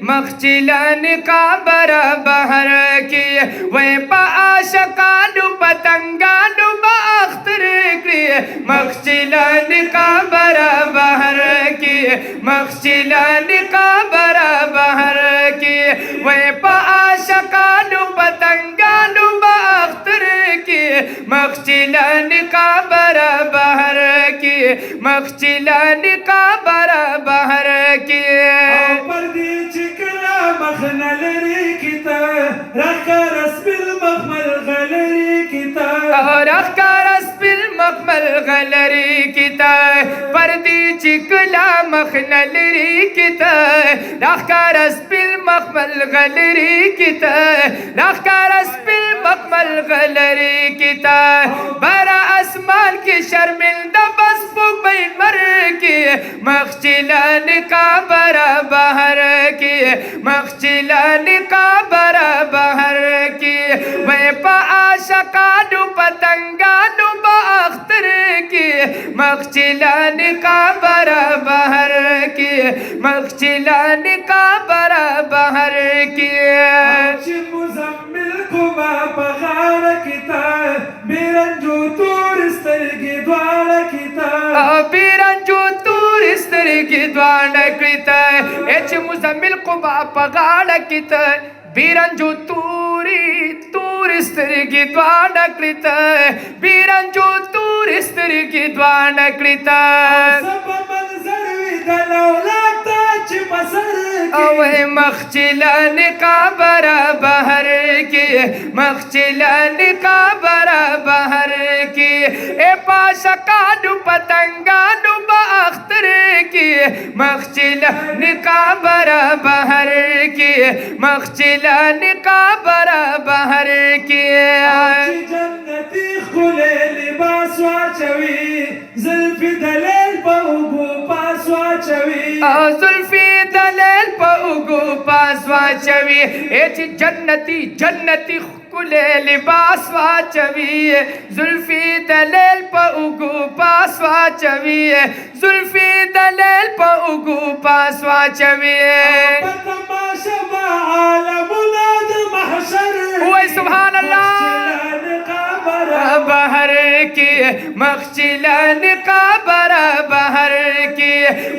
मखचिलन का बरा बहर की वे पाशकानु पतंगानु बाख्तर की मखचिलन का बरा बहर की मखचिलन का बरा बहर की वे पाशकानु पतंगानु बाख्तर की मखचिलन का बरा बहर की मखचिलन का बरा बहर की पर्दी चिकला मखनलरी किता रखरस बिल मखमल गलरी किता रखरस बिल मखमल गलरी किता पर्दी चिकला मखनलरी किता रखरस बिल मखमल गलरी किता रखरस बिल मखमल गलरी किता बरा आसमान की शर्मिंदा बस फुक मर की मखचिलन का बरा बहर की मखचिलन का बरा बहर की वे पाशकानु पतंगानु बाख्तर की मखचिलन का बरा बहर की मखचिलन का बरा बहर की मुजम्मिल कुबा पगार किता बिरंजू तूरिस्तर की द्वार किता बिरंजू तूरिस्तर की द्वार किता एच मुजम्मिल कुबा पगार किता बिरंजू तूरिस्तर की द्वार किता बिरंजू तूरिस्तर की द्वार किता सब मंजर विदलौलाता चिपसर अवे मखचिलन का बरा बहर की मखचिलन का बरा बहर की ए पाशकानु पतंगानु बाख्तर की मखचिलन का बरा बहर की मखचिलन का बरा बहर की जन्नती खुले लिबास वाचवी जुल्फी दलेल पहुगु पास वाचवी जुल्फी दलेल पहुगु पास वाचवी एच जन्नती जन्नती कुले लिबास वाचवी जुल्फी दलेल पहुगु पास वाचवी जुल्फी दलेल पहुगु पास वाचवी सुभान अल्लाह बहर की मखचिलन का बरा बहर की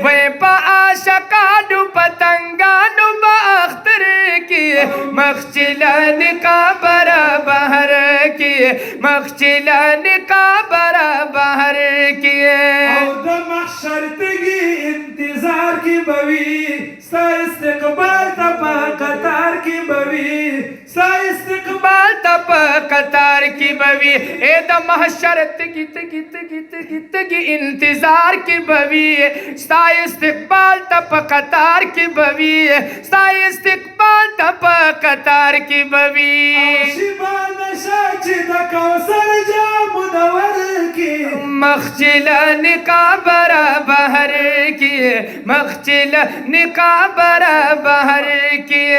वे पाशकानु पतंगानु बाख्तर की मखचिलन का बरा बहर की मखचिलन का बरा बहर की शर्तगी इंतजार की बवी सा इस्तकबाल तपा कतार की बवी सा इस्तकबाल तप कतार की बवी ए दम शरत गित गित गित गित की इंतजार की बवी सा इस्तकबाल तप कतार की बवी सा इस्तकबाल तप कतार की बवी मखचिलन का बरा बहर की मखचिलन का बरा बहर की।